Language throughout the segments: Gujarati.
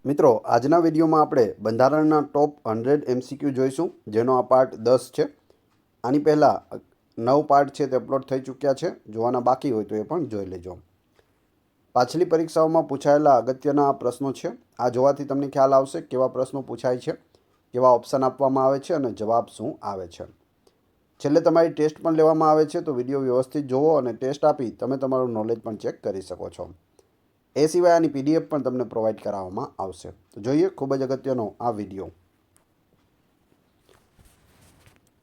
મિત્રો, આજના વિડીયોમાં આપણે બંધારણના ટોપ 100 MCQ જોઈશું, જેનો આ પાર્ટ 10 છે. આની પહેલાં 9 પાર્ટ છે તે અપલોડ થઈ ચૂક્યા છે. જોવાના બાકી હોય તો એ પણ જોઈ લેજો. પાછલી પરીક્ષાઓમાં પૂછાયેલા અગત્યના પ્રશ્નો છે. આ જોવાથી તમને ખ્યાલ આવશે કેવા પ્રશ્નો પૂછાય છે, કેવા ઓપ્શન આપવામાં આવે છે અને જવાબ શું આવે છે. છેલ્લે તમારી ટેસ્ટ પણ લેવામાં આવે છે, તો વિડીયો વ્યવસ્થિત જોવો અને ટેસ્ટ આપી તમે તમારું નોલેજ પણ ચેક કરી શકો છો. એ સિવાય આની PDF પણ તમને પ્રોવાઈડ કરાવવામાં આવશે. તો જોઈએ ખૂબ જ અગત્યનો આ વિડીયો.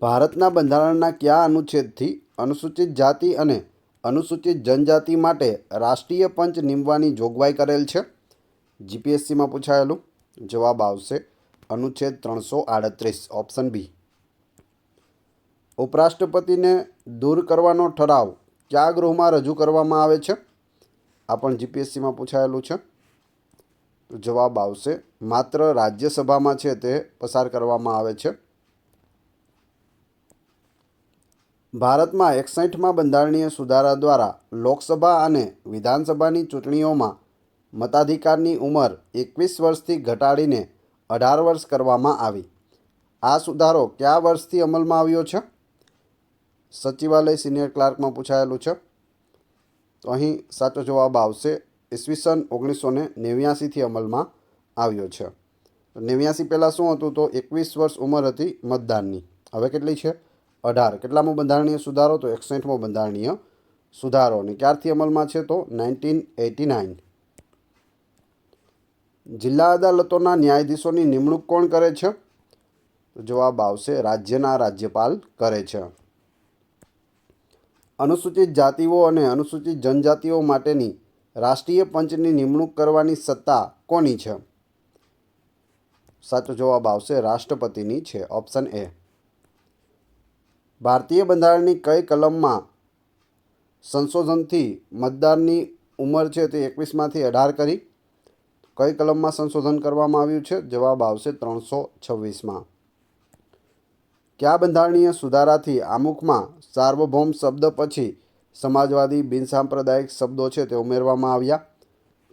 ભારતના બંધારણના કયા અનુચ્છેદથી અનુસૂચિત જાતિ અને અનુસૂચિત જનજાતિ માટે રાષ્ટ્રીય પંચ નિમવાની જોગવાઈ કરેલ છે? GPSCમાં પૂછાયેલું. જવાબ આવશે અનુચ્છેદ 338, ઓપ્શન બી. ઉપરાષ્ટ્રપતિને દૂર કરવાનો ઠરાવ કયા ગૃહમાં રજૂ કરવામાં આવે છે? આ પણ GPSCમાં પૂછાયેલું છે. તો જવાબ આવશે માત્ર રાજ્યસભામાં છે તે પસાર કરવામાં આવે છે. ભારતમાં 61મા બંધારણીય સુધારા દ્વારા લોકસભા અને વિધાનસભાની ચૂંટણીઓમાં મતાધિકારની ઉંમર 21 વર્ષથી ઘટાડીને 18 વર્ષ કરવામાં આવી. આ સુધારો કયા વર્ષથી અમલમાં આવ્યો છે? સચિવાલય સિનિયર ક્લાર્કમાં પૂછાયેલું છે. તો અહીં સાચો જવાબ આવશે ઈસવીસન 1989થી અમલમાં આવ્યો છે. 89 પહેલાં શું હતું? તો 21 વર્ષ ઉંમર હતી મતદાનની. હવે કેટલી છે? 18. કેટલામો બંધારણીય સુધારો? તો 61મો બંધારણીય સુધારો. અને ક્યારથી અમલમાં છે? તો 1989. જિલ્લા અદાલતોના ન્યાયાધીશોની નિમણૂક કોણ કરે છે? તો જવાબ આવશે રાજ્યના રાજ્યપાલ કરે છે. અનુસૂચિત જાતિઓ અને અનુસૂચિત જનજાતિઓ માટેની રાષ્ટ્રીય પંચની નિમણૂક કરવાની સત્તા કોની છે? સાચો જવાબ આવશે રાષ્ટ્રપતિની છે, ઓપ્શન એ. ભારતીય બંધારણની કઈ કલમમાં સંશોધનથી મતદાનની ઉંમર છે તે 21માંથી 18 કરી? કઈ કલમમાં સંશોધન કરવામાં આવ્યું છે? જવાબ આવશે 326માં. કયા બંધારણીય સુધારાથી આમુખમાં સાર્વભૌમ શબ્દ પછી સમાજવાદી બિનસાંપ્રદાયિક શબ્દો છે તે ઉમેરવામાં આવ્યા?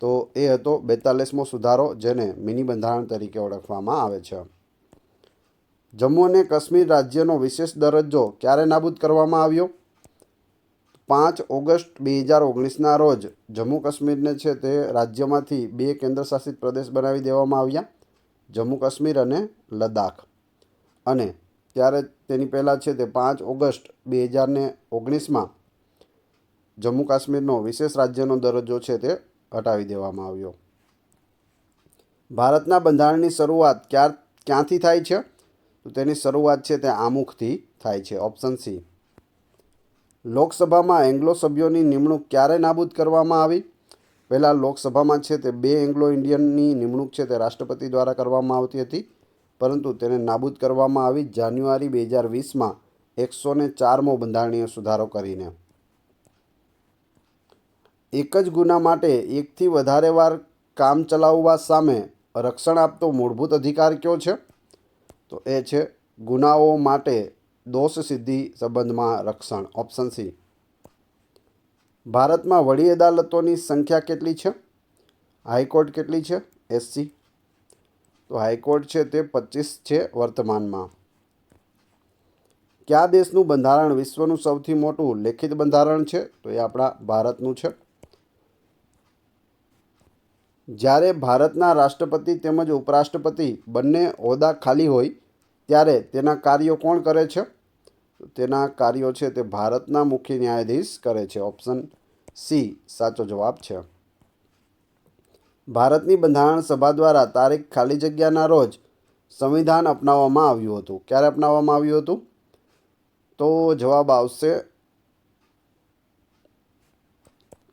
તો એ હતો 42મો સુધારો, જેને મિની બંધારણ તરીકે ઓળખવામાં આવે છે. જમ્મુ અને કાશ્મીર રાજ્યનો વિશેષ દરજ્જો ક્યારે નાબૂદ કરવામાં આવ્યો? 5 ઓગસ્ટ 2019ના રોજ જમ્મુ કાશ્મીરને છે તે રાજ્યમાંથી 2 કેન્દ્રશાસિત પ્રદેશ બનાવી દેવામાં આવ્યા, જમ્મુ કાશ્મીર અને લદ્દાખ. અને ત્યારે તેની પહેલાં છે તે 5 ઓગસ્ટ 2019માં જમ્મુ કાશ્મીરનો વિશેષ રાજ્યનો દરજ્જો છે તે હટાવી દેવામાં આવ્યો. ભારતના બંધારણની શરૂઆત ક્યાંથી થાય છે? તો તેની શરૂઆત છે તે આમુખથી થાય છે, ઓપ્શન સી. લોકસભામાં એંગ્લો સભ્યોની નિમણૂક ક્યારે નાબૂદ કરવામાં આવી? પહેલાં લોકસભામાં છે તે 2 એંગ્લો ઇન્ડિયનની નિમણૂક છે તે રાષ્ટ્રપતિ દ્વારા કરવામાં આવતી હતી, પરંતુ તેને નાબૂદ કરવામાં આવી જાન્યુઆરી 2020માં 104મો બંધારણીય સુધારો કરીને. એક જ ગુના માટે એકથી વધારે વાર કામ ચલાવવા સામે રક્ષણ આપતો મૂળભૂત અધિકાર કયો છે? તો એ છે ગુનાઓ માટે દોષ સિદ્ધિ સંબંધમાં રક્ષણ, ઓપ્શન સી. ભારતમાં વડી અદાલતોની સંખ્યા કેટલી છે? હાઈકોર્ટ કેટલી છે? SC. તો હાઈકોર્ટ છે તે 25 છે વર્તમાનમાં. કયા દેશનું બંધારણ વિશ્વનું સૌથી મોટું લેખિત બંધારણ છે? તો એ આપણા ભારતનું છે. જ્યારે ભારતના રાષ્ટ્રપતિ તેમજ ઉપરાષ્ટ્રપતિ બંને હોદ્દા ખાલી હોય ત્યારે તેના કાર્યો કોણ કરે છે? તેના કાર્યો છે તે ભારતના મુખ્ય ન્યાયાધીશ કરે છે, ઓપ્શન સી સાચો જવાબ છે. ભારતની બંધારણ સભા દ્વારા તારીખ ખાલી જગ્યાના રોજ સંવિધાન અપનાવવામાં આવ્યું હતું. ક્યારે અપનાવવામાં આવ્યું હતું? તો જવાબ આવશે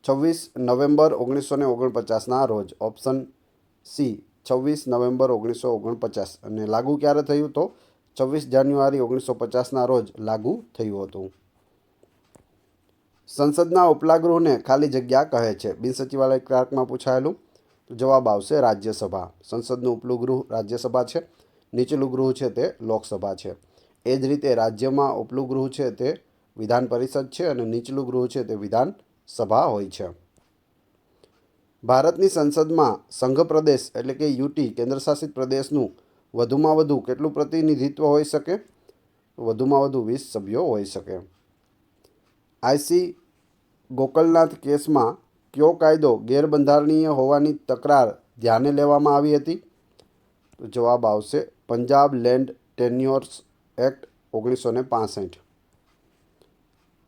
26 નવેમ્બર 1949ના રોજ, ઓપ્શન સી 26 નવેમ્બર 1949. અને લાગુ ક્યારે થયું? તો 26 જાન્યુઆરી 1950ના રોજ લાગુ થયું હતું. સંસદના ઉપલા ગૃહને ખાલી જગ્યા કહે છે? બિન સચિવાલય ક્લાર્કમાં પૂછાયેલું. તો જવાબ આવશે રાજ્યસભા. સંસદનું ઉપલું ગૃહ રાજ્યસભા છે, નીચલું ગૃહ છે તે લોકસભા છે. એ જ રીતે રાજ્યમાં ઉપલું ગૃહ છે તે વિધાન પરિષદ છે અને નીચલું ગૃહ છે તે વિધાનસભા હોય છે. ભારતની સંસદમાં સંઘ પ્રદેશ એટલે કે યુટી કેન્દ્રશાસિત પ્રદેશનું વધુમાં વધુ કેટલું પ્રતિનિધિત્વ હોઈ શકે? વધુમાં વધુ 20 સભ્યો હોઈ શકે. આઈસી ગોકલનાથ કેસમાં કયો કાયદો ગેરબંધારણીય હોવાની તકરાર ધ્યાને લેવામાં આવી હતી? તો જવાબ આવશે પંજાબ લેન્ડ ટેન્યોર્સ એક્ટ 1965.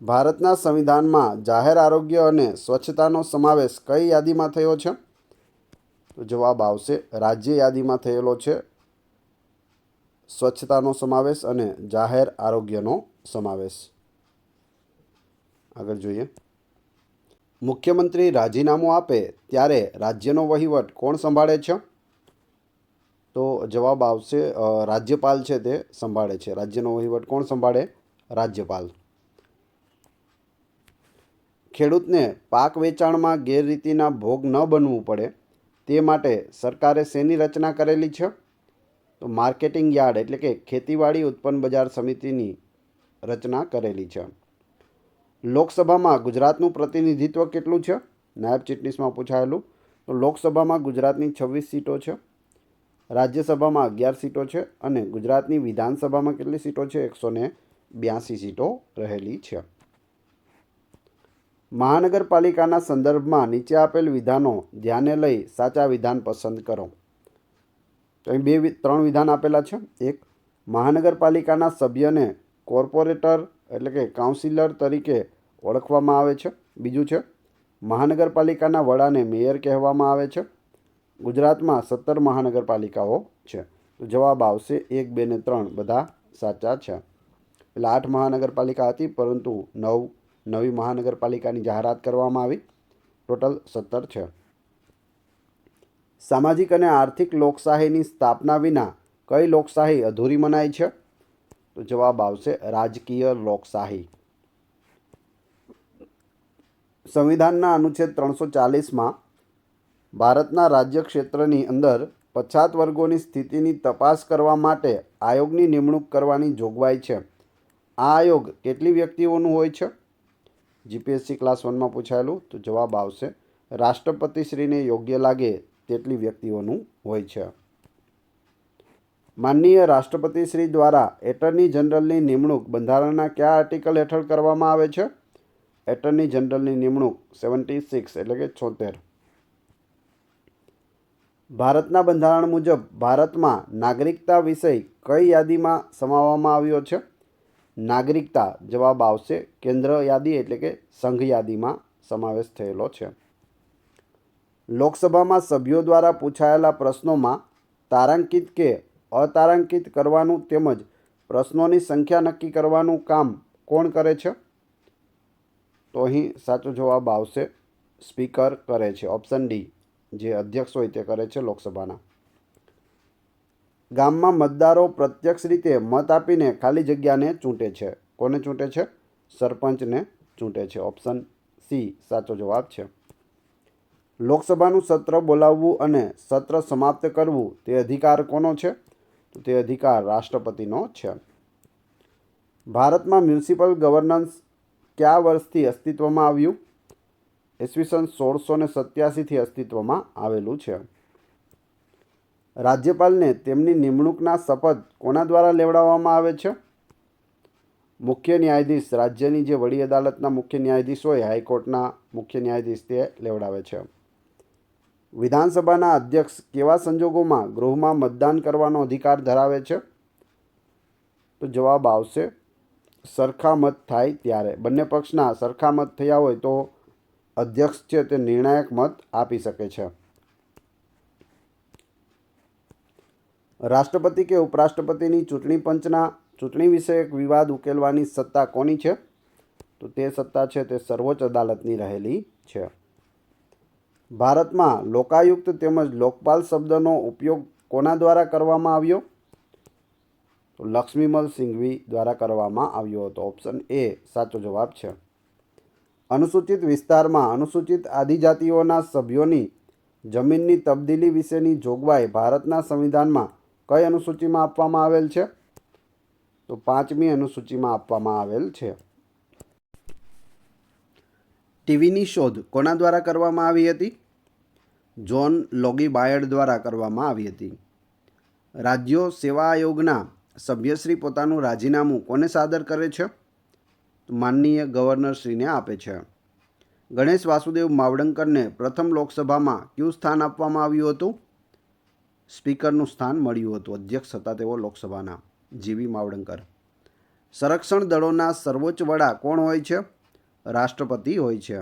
ભારતના સંવિધાનમાં જાહેર આરોગ્ય અને સ્વચ્છતાનો સમાવેશ કઈ યાદીમાં થયો છે? તો જવાબ આવશે રાજ્ય યાદીમાં થયેલો છે સ્વચ્છતાનો સમાવેશ અને જાહેર આરોગ્યનો સમાવેશ. આગળ જોઈએ. મુખ્યમંત્રી રાજીનામું આપે ત્યારે રાજ્યનો વહીવટ કોણ સંભાળે છે? તો જવાબ આવશે રાજ્યપાલ છે તે સંભાળે છે. રાજ્યનો વહીવટ કોણ સંભાળે? રાજ્યપાલ. ખેડૂતને પાક વેચાણમાં ગેરરીતિના ભોગ ન બનવું પડે તે માટે સરકારે શેની રચના કરેલી છે? તો માર્કેટિંગ યાર્ડ એટલે કે ખેતીવાડી ઉત્પન્ન બજાર સમિતિની રચના કરેલી છે. લોકસભામાં ગુજરાતનું પ્રતિનિધિત્વ કેટલું છે? નાયબ ચીટનીસમાં પૂછાયેલું. તો લોકસભામાં ગુજરાતની 26 સીટો છે, રાજ્યસભામાં 11 સીટો છે અને ગુજરાતની વિધાનસભામાં કેટલી સીટો છે? 182 સીટો રહેલી છે. મહાનગરપાલિકાના સંદર્ભમાં નીચે આપેલ વિધાનો ધ્યાને લઈ સાચા વિધાન પસંદ કરો. તો અહીં ત્રણ વિધાન આપેલા છે. એક, મહાનગરપાલિકાના સભ્યને કોર્પોરેટર એટલે કે કાઉન્સિલર તરીકે ઓળખવામાં આવે છે. બીજું છે, મહાનગરપાલિકાના વડાને મેયર કહેવામાં આવે છે. ગુજરાતમાં 17 મહાનગરપાલિકાઓ છે. તો જવાબ આવશે 1, 2 ને 3 બધા સાચા છે. એટલે 8 મહાનગરપાલિકા હતી પરંતુ નવી મહાનગરપાલિકાની જાહેરાત કરવામાં આવી. ટોટલ 17 છે. સામાજિક અને આર્થિક લોકશાહીની સ્થાપના વિના કઈ લોકશાહી અધૂરી મનાય છે? તો જવાબ આવશે રાજકીય લોકશાહી. સંવિધાનના અનુચ્છેદ 340માં ભારતના રાજ્ય ક્ષેત્રની અંદર પછાત વર્ગોની સ્થિતિની તપાસ કરવા માટે આયોગની નિમણૂક કરવાની જોગવાઈ છે. આ આયોગ કેટલી વ્યક્તિઓનું હોય છે? જીપીએસસી ક્લાસ 1માં પૂછાયેલું. તો જવાબ આવશે રાષ્ટ્રપતિશ્રીને યોગ્ય લાગે તેટલી વ્યક્તિઓનું હોય છે. માનનીય રાષ્ટ્રપતિશ્રી દ્વારા એટર્ની જનરલની નિમણૂક બંધારણના કયા આર્ટિકલ હેઠળ કરવામાં આવે છે? એટર્ની જનરલની નિમણૂક 76 એટલે કે 76. ભારતના બંધારણ મુજબ ભારતમાં નાગરિકતા વિષય કઈ યાદીમાં સમાવવામાં આવ્યો છે? નાગરિકતા જવાબ આવશે કેન્દ્ર યાદી એટલે કે સંઘ યાદીમાં સમાવેશ થયેલો છે. લોકસભામાં સભ્યો દ્વારા પૂછાયેલા પ્રશ્નોમાં તારાંકિત કે અતારાંકિત કરવાનું તેમજ પ્રશ્નોની સંખ્યા નક્કી કરવાનું કામ કોણ કરે છે? તો અહીં સાચો જવાબ આવશે સ્પીકર કરે છે. ઓપ્શન ડી, જે અધ્યક્ષ હોય તે કરે છે લોકસભાના. ગામમાં મતદારો પ્રત્યક્ષ રીતે મત આપીને ખાલી જગ્યાને ચૂંટે છે. કોને ચૂંટે છે? સરપંચને ચૂંટે છે. ઓપ્શન સી સાચો જવાબ છે. લોકસભાનું સત્ર બોલાવવું અને સત્ર સમાપ્ત કરવું તે અધિકાર કોનો છે? તો તે અધિકાર રાષ્ટ્રપતિનો છે. ભારતમાં મ્યુનિસિપલ ગવર્નન્સ કયા વર્ષથી અસ્તિત્વમાં આવ્યું? ઈસવીસન 1687થી અસ્તિત્વમાં આવેલું છે. રાજ્યપાલને તેમની નિમણૂકના શપથ કોના દ્વારા લેવડાવવામાં આવે છે? મુખ્ય ન્યાયાધીશ, રાજ્યની જે વડી અદાલતના મુખ્ય ન્યાયાધીશ હોય, હાઈકોર્ટના મુખ્ય ન્યાયાધીશ તે લેવડાવે છે. વિધાનસભાના અધ્યક્ષ કેવા સંજોગોમાં ગૃહમાં મતદાન કરવાનો અધિકાર ધરાવે છે? તો જવાબ આવશે સરખા મત થાય ત્યારે. બંને પક્ષના સરખા મત થયા હોય તો અધ્યક્ષ છે તે નિર્ણાયક મત આપી શકે છે. રાષ્ટ્રપતિ કે ઉપરાષ્ટ્રપતિની ચૂંટણી પંચના ચૂંટણી વિષયક વિવાદ ઉકેલવાની સત્તા કોની છે? તો તે સત્તા છે તે સર્વોચ્ચ અદાલતની રહેલી છે. ભારતમાં લોકાયુક્ત તેમજ લોકપાલ શબ્દનો ઉપયોગ કોના દ્વારા કરવામાં આવ્યો? તો લક્ષ્મીમલ સિંઘવી દ્વારા કરવામાં આવ્યો હતો. ઓપ્શન એ સાચો જવાબ છે. અનુસૂચિત વિસ્તારમાં અનુસૂચિત આદિજાતિઓના સભ્યોની જમીનની તબદીલી વિશેની જોગવાઈ ભારતના સંવિધાનમાં કઈ અનુસૂચિમાં આપવામાં આવેલ છે? તો 5મી અનુસૂચિમાં આપવામાં આવેલ છે. ટીવીની શોધ કોના દ્વારા કરવામાં આવી હતી? જોન લોગી બાયડ દ્વારા કરવામાં આવી હતી. રાજ્યો સેવા આયોગના સભ્યશ્રી પોતાનું રાજીનામું કોને સાદર કરે છે? માનનીય ગવર્નરશ્રીને આપે છે. ગણેશ વાસુદેવ માવડંકરને પ્રથમ લોકસભામાં કયું સ્થાન આપવામાં આવ્યું હતું? સ્પીકરનું સ્થાન મળ્યું હતું. અધ્યક્ષ હતા તેઓ લોકસભાના, જીવી માવડંકર. સંરક્ષણ દળોના સર્વોચ્ચ વડા કોણ હોય છે? રાષ્ટ્રપતિ હોય છે.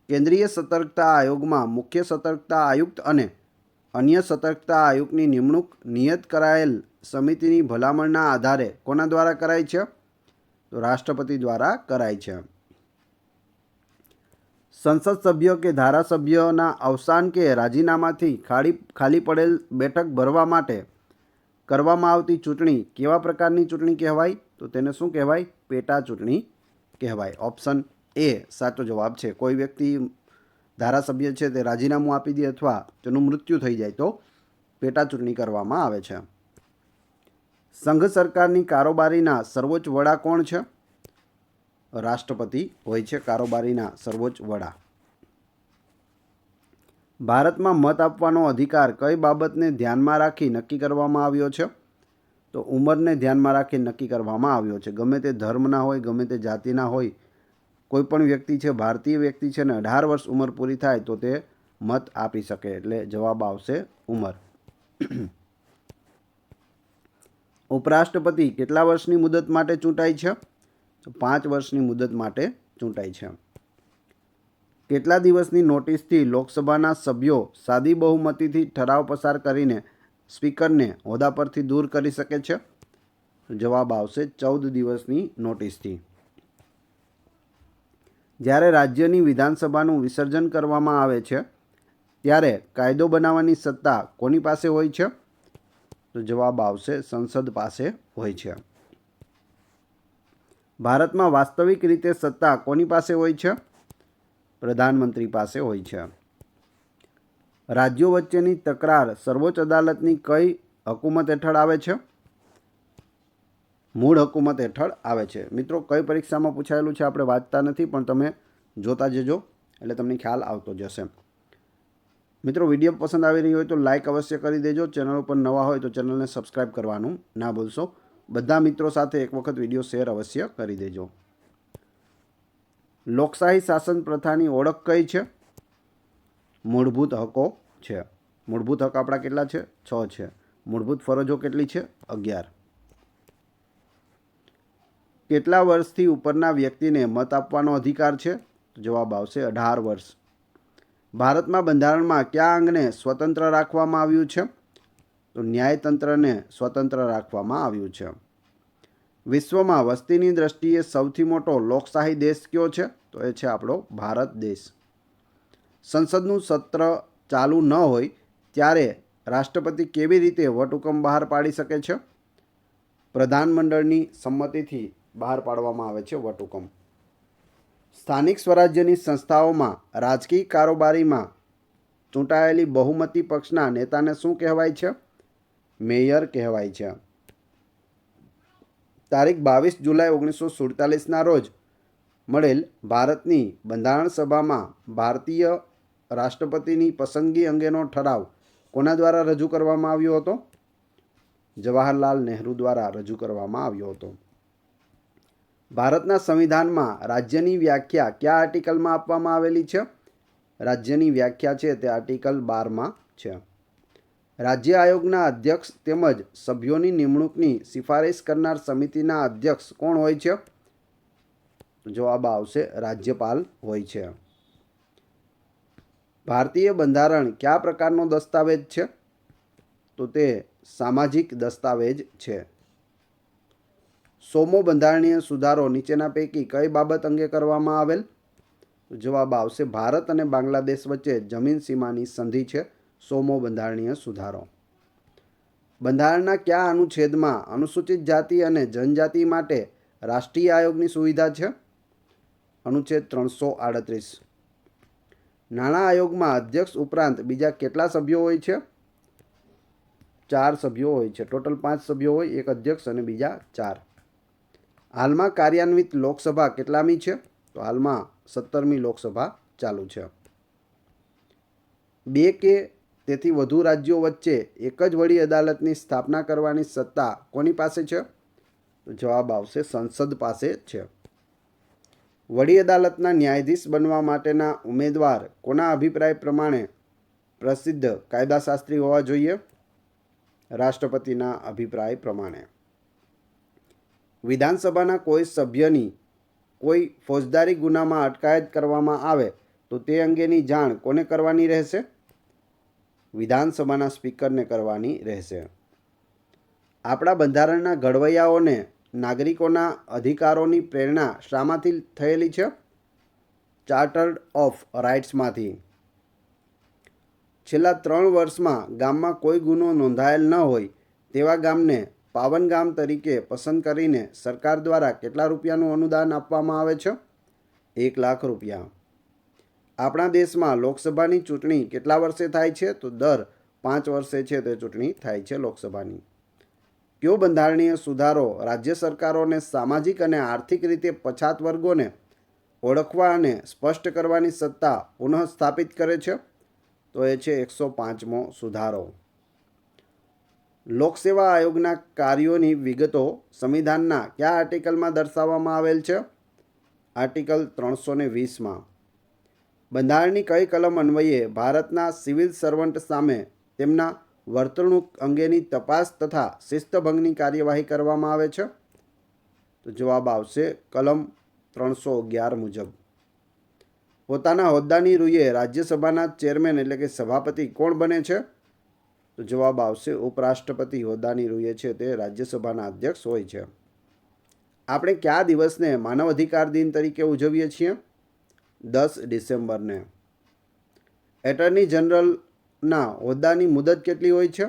કેન્દ્રીય સતર્કતા આયોગમાં મુખ્ય સતર્કતા આયુક્ત અને અન્ય સતર્કતા આયુક્તની નિમણૂક નિયત કરાયેલ સમિતિની ભલામણના આધારે કોના દ્વારા કરાય છે? તો રાષ્ટ્રપતિ દ્વારા કરાય છે. સંસદ સભ્ય કે ધારાસભ્યના અવસાન કે રાજીનામાથી ખાલી પડેલ બેઠક ભરવા માટે કરવામાં આવતી ચૂંટણી કેવા પ્રકારની ચૂંટણી કહેવાય? તો તેને શું કહેવાય? પેટા ચૂંટણી કહેવાય. ઓપ્શન એ સાચો જવાબ છે. કોઈ વ્યક્તિ ધારાસભ્ય છે તે રાજીનામું આપી દે અથવા તેનું મૃત્યુ થઈ જાય તો પેટા ચૂંટણી કરવામાં આવે છે. સંઘ સરકારની કારોબારીના સર્વોચ્ચ વડા કોણ છે? રાષ્ટ્રપતિ હોય છે કારોબારીના સર્વોચ્ચ વડા. ભારતમાં મત આપવાનો અધિકાર કઈ બાબતને ધ્યાનમાં રાખી નક્કી કરવામાં આવ્યો છે? તો ઉંમરને ધ્યાનમાં રાખી નક્કી કરવામાં આવ્યો છે. ગમે તે ધર્મના હોય, ગમે તે જાતિના હોય, કોઈ પણ વ્યક્તિ છે, ભારતીય વ્યક્તિ છે ને 18 વર્ષ ઉંમર પૂરી થાય તો તે મત આપી શકે. એટલે જવાબ આવશે ઉંમર. ઉપરાષ્ટ્રપતિ કેટલા વર્ષની મુદત માટે ચૂંટાય છે? તો 5 વર્ષની મુદત માટે ચૂંટાય છે. કેટલા દિવસની નોટિસથી લોકસભાના સભ્યો સાદી બહુમતીથી ઠરાવ પસાર કરીને સ્પીકરને હોદ્દા પરથી દૂર કરી શકે છે? જવાબ આવશે 14 દિવસની નોટિસથી. જ્યારે રાજ્યની વિધાનસભાનું વિસર્જન કરવામાં આવે છે ત્યારે કાયદો બનાવવાની સત્તા કોની પાસે હોય છે? તો જવાબ આવશે સંસદ પાસે હોય છે. ભારતમાં વાસ્તવિક રીતે સત્તા કોની પાસે હોય છે? પ્રધાનમંત્રી પાસે હોય છે. રાજ્યો વચ્ચેની તકરાર સર્વોચ્ચ અદાલતની કઈ હકુમત હેઠળ આવે છે? મૂળ હકુમત હેઠળ આવે છે. મિત્રો, કઈ પરીક્ષામાં પૂછાયેલું છે આપણે વાંચતા નથી, પણ તમે જોતા જજો એટલે તમને ખ્યાલ આવતો જશે. મિત્રો, વિડીયો પસંદ આવી રહ્યો હોય તો લાઇક અવશ્ય કરી દેજો. ચેનલ ઉપર નવા હોય તો ચેનલને સબસ્ક્રાઈબ કરવાનું ના ભૂલશો. બધા મિત્રો સાથે એક વખત વિડીયો શેર અવશ્ય કરી દેજો. લોકશાહી શાસન પ્રથાની ઓળખ કઈ છે? મૂળભૂત હકો છે. મૂળભૂત હક આપણા કેટલા છે? 6 છે. મૂળભૂત ફરજો કેટલી છે? 11. કેટલા વર્ષથી ઉપરના વ્યક્તિને મત આપવાનો અધિકાર છે? જવાબ આવશે 18 વર્ષ. ભારતમાં બંધારણમાં કયા અંગને સ્વતંત્ર રાખવામાં આવ્યું છે? તો ન્યાયતંત્રને સ્વતંત્ર રાખવામાં આવ્યું છે. વિશ્વમાં વસ્તીની દ્રષ્ટિએ સૌથી મોટો લોકશાહી દેશ કયો છે? તો એ છે આપણો ભારત દેશ. સંસદનું સત્ર ચાલુ ન હોય ત્યારે રાષ્ટ્રપતિ કેવી રીતે વટહુકમ બહાર પાડી શકે છે? પ્રધાનમંડળની સંમતિથી બહાર પાડવામાં આવે છે વટહુકમ. સ્થાનિક સ્વરાજ્યની સંસ્થાઓમાં રાજકીય કારોબારીમાં ચૂંટાયેલી બહુમતી પક્ષના નેતાને શું કહેવાય છે? મેયર કહેવાય છે. તારીખ 22 જુલાઈ 1947ના રોજ મળેલ ભારતની બંધારણ સભામાં ભારતીય રાષ્ટ્રપતિની પસંદગી અંગેનો ઠરાવ કોના દ્વારા રજૂ કરવામાં આવ્યો હતો? જવાહરલાલ નહેરુ દ્વારા રજૂ કરવામાં આવ્યો હતો. ભારતના સંવિધાનમાં રાજ્યની વ્યાખ્યા કયા આર્ટિકલમાં આપવામાં આવેલી છે? રાજ્યની વ્યાખ્યા છે તે આર્ટિકલ 12માં છે. રાજ્ય આયોગના અધ્યક્ષ તેમજ સભ્યોની નિમણૂકની સિફારિશ કરનાર સમિતિના અધ્યક્ષ કોણ હોય છે? જવાબ આવશે રાજ્યપાલ હોય છે. ભારતીય બંધારણ કયા પ્રકારનો દસ્તાવેજ છે? તો તે સામાજિક દસ્તાવેજ છે. 100મો બંધારણીય સુધારો નીચેના પૈકી કઈ બાબત અંગે કરવામાં આવેલ? જવાબ આવશે ભારત અને બાંગ્લાદેશ વચ્ચે જમીન સીમાની સંધિ છે 100મો બંધારણીય સુધારો. બંધારણના કયા અનુચ્છેદમાં અનુસૂચિત જાતિ અને જનજાતિ માટે રાષ્ટ્રીય આયોગની સુવિધા છે? અનુચ્છેદ 338. નાણાં આયોગમાં અધ્યક્ષ ઉપરાંત બીજા કેટલા સભ્યો હોય છે? 4 સભ્યો હોય છે. ટોટલ 5 સભ્યો હોય, એક અધ્યક્ષ અને બીજા 4. હાલમાં કાર્યાન્વિત લોકસભા કેટલામી છે? તો હાલમાં 17મી લોકસભા ચાલુ છે. બે કે તેથી વધુ રાજ્યો વચ્ચે એક જ વડી અદાલતની સ્થાપના કરવાની સત્તા કોની પાસે છે? તો જવાબ આવશે સંસદ પાસે છે. વડી અદાલતના ન્યાયાધીશ બનવા માટેના ઉમેદવાર કોના અભિપ્રાય પ્રમાણે પ્રસિદ્ધ કાયદાશાસ્ત્રી હોવા જોઈએ? રાષ્ટ્રપતિના અભિપ્રાય પ્રમાણે. વિધાનસભાના કોઈ સભ્યની કોઈ ફોજદારી ગુનામાં અટકાયત કરવામાં આવે તો તે અંગેની જાણ કોને કરવાની રહેશે? વિધાનસભાના સ્પીકરને કરવાની રહેશે. આપણા બંધારણના ઘડવૈયાઓને નાગરિકોના અધિકારોની પ્રેરણા શામાંથી થયેલી છે? ચાર્ટર ઓફ રાઇટ્સમાંથી. છેલ્લા 3 વર્ષમાં ગામમાં કોઈ ગુનો નોંધાયેલ ન હોય તેવા ગામને પાવન ગામ તરીકે પસંદ કરીને સરકાર દ્વારા કેટલા રૂપિયાનું અનુદાન આપવામાં આવે છે? 1 લાખ રૂપિયા. આપણા દેશમાં લોકસભાની ચૂંટણી કેટલા વર્ષે થાય છે? તો દર 5 વર્ષે છે તે ચૂંટણી થાય છે લોકસભાની. કયો બંધારણીય સુધારો રાજ્ય સરકારોને સામાજિક અને આર્થિક રીતે પછાત વર્ગોને ઓળખવા અને સ્પષ્ટ કરવાની સત્તા પુનઃસ્થાપિત કરે છે? તો એ છે 105મો સુધારો. લોકસેવા આયોગના કાર્યોની વિગતો સંવિધાનના કયા આર્ટિકલમાં દર્શાવવામાં આવેલ છે? આર્ટિકલ 320માં. બંધારણની કઈ કલમ અન્વયે ભારતના સિવિલ સર્વન્ટ સામે તેમના વર્તણૂક અંગેની તપાસ તથા શિસ્તભંગની કાર્યવાહી કરવામાં આવે છે? તો જવાબ આવશે કલમ 311 મુજબ. પોતાના હોદ્દાની રૂએ રાજ્યસભાના ચેરમેન એટલે કે સભાપતિ કોણ બને છે? તો જવાબ આવશે ઉપરાષ્ટ્રપતિ હોદ્દાની રૂએ છે તે રાજ્યસભાના અધ્યક્ષ હોય છે. આપણે કયા દિવસને માનવ અધિકાર દિન તરીકે ઉજવીએ છીએ? 10 ડિસેમ્બરને. એટર્ની જનરલના હોદ્દાની મુદત કેટલી હોય છે?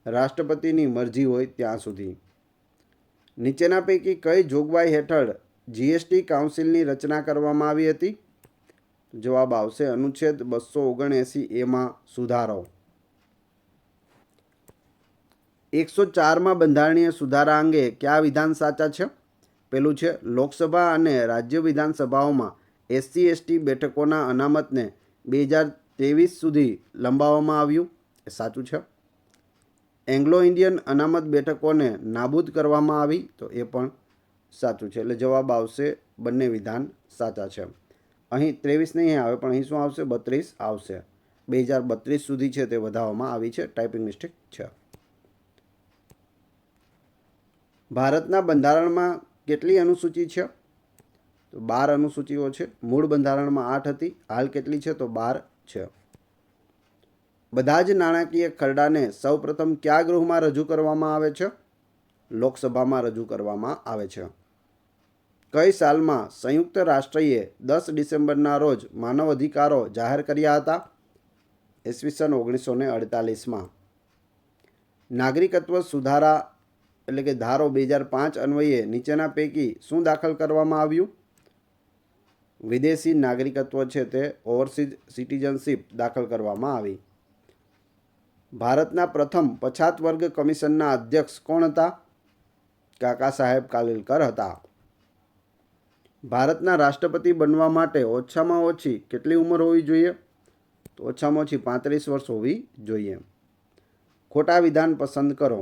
રાષ્ટ્રપતિની મરજી હોય ત્યાં સુધી. નીચેના પૈકી કઈ જોગવાઈ હેઠળ જીએસટી કાઉન્સિલની રચના કરવામાં આવી હતી? જવાબ આવશે અનુચ્છેદ 279A સુધારો. 104માં બંધારણીય સુધારા અંગે કયા વિધાન સાચા છે? પેલું છે લોકસભા અને રાજ્ય વિધાનસભાઓમાં SC/ST બેઠકોના અનામતને 2023 સુધી લંબાવવામાં આવ્યું. એ સાચું છે. એંગ્લો ઇન્ડિયન અનામત બેઠકોને નાબૂદ કરવામાં આવી. તો એ પણ સાચું છે. એટલે જવાબ આવશે બંને વિધાન સાચા છે. અહીં 23 નહીં આવે પણ અહીં શું આવશે? 32 આવશે. 2032 સુધી છે તે વધારવામાં આવી છે. ટાઈપિંગ મિસ્ટેક છે. ભારતના બંધારણમાં કેટલી અનુસૂચિ છે? તો 12 અનુસૂચિઓ છે. મૂળ બંધારણમાં 8 હતી. હાલ કેટલી છે? તો 12 છે. બધા જ નાણાકીય ખરડાને સૌપ્રથમ કયા ગૃહમાં રજૂ કરવામાં આવે છે? લોકસભામાં રજૂ કરવામાં આવે છે. કઈ સાલમાં સંયુક્ત રાષ્ટ્રએ 10 ડિસેમ્બરના રોજ માનવ અધિકારો જાહેર કર્યા હતા? ઈસવીસન 1948માં. નાગરિકત્વ સુધારા એટલે કે ધારો 2005 અન્વયે નીચેના પૈકી શું દાખલ કરવામાં આવ્યું? વિદેશી નાગરિકત્વ છે તે ઓવરસીઝ સિટીઝનશીપ દાખલ કરવામાં આવી. ભારતના પ્રથમ પછાત વર્ગ કમિશનના અધ્યક્ષ કોણ હતા? કાકા સાહેબ કાલેલકર હતા. ભારતના રાષ્ટ્રપતિ બનવા માટે ઓછામાં ઓછી કેટલી ઉંમર હોવી જોઈએ? તો ઓછામાં ઓછી 35 વર્ષ હોવી જોઈએ. ખોટા વિધાન પસંદ કરો.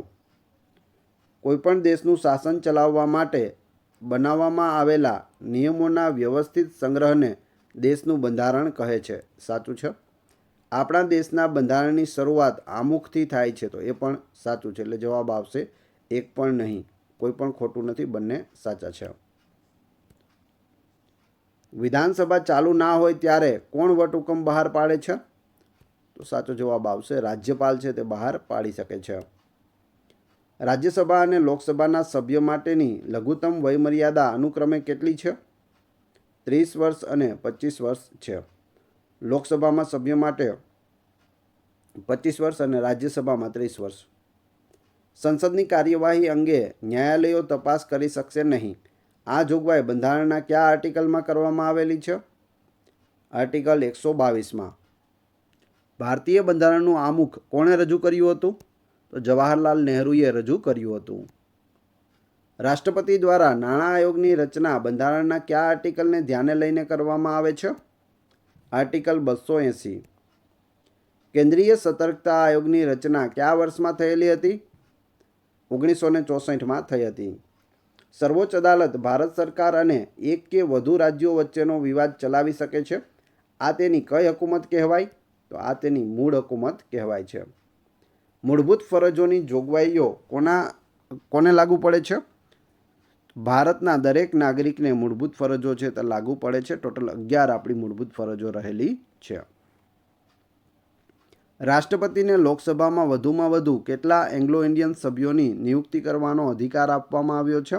કોઈપણ દેશનું શાસન ચલાવવા માટે બનાવવામાં આવેલા નિયમોના વ્યવસ્થિત સંગ્રહને દેશનું બંધારણ કહે છે. સાચું છે. આપણા દેશના બંધારણની શરૂઆત આમુખથી થાય છે. તો એ પણ સાચું છે. એટલે જવાબ આવશે એક પણ નહીં. કોઈ પણ ખોટું નથી. બંને સાચા છે. વિધાનસભા ચાલુ ના હોય ત્યારે કોણ વટહુકમ બહાર પાડે છે? તો સાચો જવાબ આવશે રાજ્યપાલ છે તે બહાર પાડી શકે છે. રાજ્યસભા અને લોકસભાના સભ્ય માટેની લઘુત્તમ વયમર્યાદા અનુક્રમે કેટલી છે? 30 વર્ષ અને 25 વર્ષ છે. લોકસભામાં સભ્ય માટે 25 વર્ષ અને રાજ્યસભામાં 30 વર્ષ. સંસદની કાર્યવાહી અંગે ન્યાયાલયો તપાસ કરી શકશે નહીં. આ જોગવાઈ બંધારણના કયા આર્ટિકલમાં કરવામાં આવેલી છે? આર્ટિકલ 122માં. ભારતીય બંધારણનું આમુખ કોણે રજૂ કર્યું હતું? તો જવાહરલાલ નહેરુએ રજૂ કર્યું હતું. રાષ્ટ્રપતિ દ્વારા નાણાં આયોગની રચના બંધારણના કયા આર્ટિકલને ધ્યાને લઈને કરવામાં આવે છે? આર્ટિકલ 280. કેન્દ્રીય સતર્કતા આયોગની રચના કયા વર્ષમાં થયેલી હતી? 1964માં થઈ હતી. સર્વોચ્ચ અદાલત ભારત સરકાર અને એક કે વધુ રાજ્યો વચ્ચેનો વિવાદ ચલાવી શકે છે. આ તેની કઈ હુકુમત કહેવાય? તો આ તેની મૂળ હુકુમત કહેવાય છે. મૂળભૂત ફરજોની જોગવાઈઓ કોને લાગુ પડે છે? ભારતના દરેક નાગરિકને મૂળભૂત ફરજો છે તે લાગુ પડે છે. ટોટલ 11 આપણી મૂળભૂત ફરજો રહેલી છે. રાષ્ટ્રપતિને લોકસભામાં વધુમાં વધુ કેટલા એંગ્લો ઇન્ડિયન સભ્યોની નિયુક્તિ કરવાનો અધિકાર આપવામાં આવ્યો છે?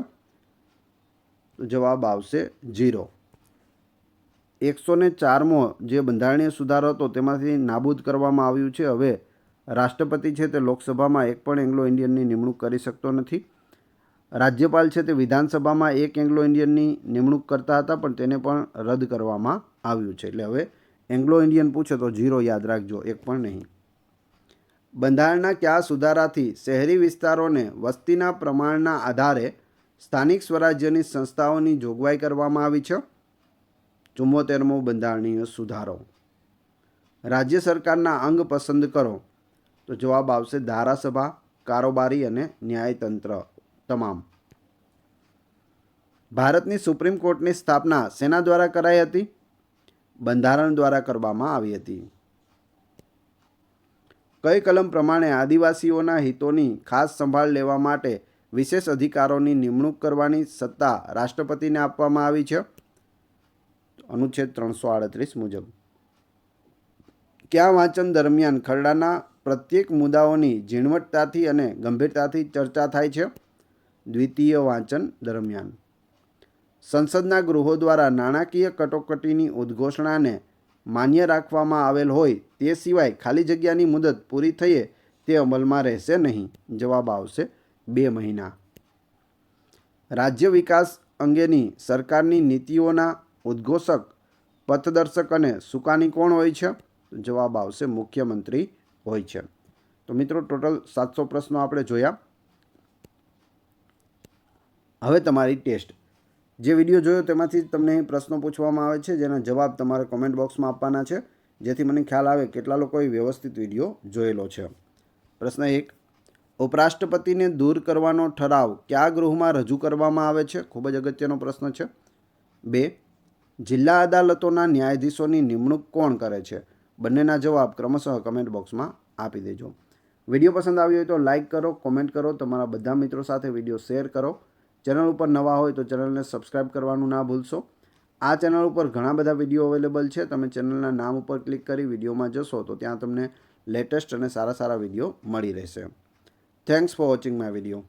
તો જવાબ આવશે 0. 104મો જે બંધારણીય સુધારો હતો તેમાંથી નાબૂદ કરવામાં આવ્યું છે. હવે રાષ્ટ્રપતિ છે તે લોકસભામાં એક પણ એંગ્લો ઇન્ડિયનની નિમણૂક કરી શકતો નથી. રાજ્યપાલ છે તે વિધાનસભામાં એક એંગ્લો ઇન્ડિયનની નિમણૂક કરતા હતા, પણ તેને પણ રદ કરવામાં આવ્યું છે. એટલે હવે એંગ્લો ઇન્ડિયન પૂછે તો 0 યાદ રાખજો, એક પણ નહીં. બંધારણના કયા સુધારાથી શહેરી વિસ્તારોને વસ્તીના પ્રમાણના આધારે સ્થાનિક સ્વરાજ્યની સંસ્થાઓની જોગવાઈ કરવામાં આવી છે? 74મો બંધારણીય સુધારો. રાજ્ય સરકારના અંગ પસંદ કરો. તો જવાબ આવશે ધારાસભા, કારોબારી અને ન્યાયતંત્ર તમામ. ભારતની સુપ્રીમ કોર્ટની સ્થાપના શેના દ્વારા કરાઈ હતી? બંધારણ દ્વારા કરવામાં આવી હતી. કઈ કલમ પ્રમાણે આદિવાસીઓના હિતોની ખાસ સંભાળ લેવા માટે વિશેષ અધિકારોની નિમણૂક કરવાની સત્તા રાષ્ટ્રપતિને આપવામાં આવી છે? અનુચ્છેદ 338 મુજબ. કયા વાંચન દરમિયાન ખરડાના પ્રત્યેક મુદ્દાઓની ઝીણવટતાથી અને ગંભીરતાથી ચર્ચા થાય છે? દ્વિતીય વાંચન દરમિયાન. સંસદના ગૃહો દ્વારા નાણાકીય કટોકટીની ઉદ્ઘોષણાને માન્ય રાખવામાં આવેલ હોય તે સિવાય ખાલી જગ્યાની મુદત પૂરી થઈએ તે અમલમાં રહેશે નહીં. જવાબ આવશે 2 મહિના. રાજ્ય વિકાસ અંગેની સરકારની નીતિઓના ઉદ્ઘોષક, પથદર્શક અને સુકાની કોણ હોય છે? જવાબ આવશે મુખ્યમંત્રી હોય છે. તો મિત્રો ટોટલ 700 પ્રશ્નો આપણે જોયા. હવે તમારી ટેસ્ટ. જે વિડીયો જોયો તેમાંથી તમને પ્રશ્નો પૂછવામાં આવે છે, જેના જવાબ તમારે કોમેન્ટ બોક્સમાં આપવાના છે, જેથી મને ખ્યાલ આવે કેટલા લોકોએ વ્યવસ્થિત વિડીયો જોયેલો છે. પ્રશ્ન 1. ઉપરાષ્ટ્રપતિને દૂર કરવાનો ઠરાવ કયા ગૃહમાં રજૂ કરવામાં આવે છે? ખૂબ જ અગત્યનો પ્રશ્ન છે. 2. જિલ્લા અદાલતોના ન્યાયાધીશોની નિમણૂક કોણ કરે છે? બંનેના જવાબ ક્રમશઃ કમેન્ટ બોક્સમાં આપી દેજો. વિડીયો પસંદ આવ્યો હોય તો લાઇક કરો, કોમેન્ટ કરો, તમારા બધા મિત્રો સાથે વિડીયો શેર કરો. ચેનલ ઉપર નવા હોય તો ચેનલને સબસ્ક્રાઈબ કરવાનું ના ભૂલશો. આ ચેનલ ઉપર ઘણા બધા વિડીયો અવેલેબલ છે. તમે ચેનલના નામ ઉપર ક્લિક કરી વિડીયોમાં જશો તો ત્યાં તમને લેટેસ્ટ અને સારા વિડીયો મળી રહેશે. Thanks for watching my video.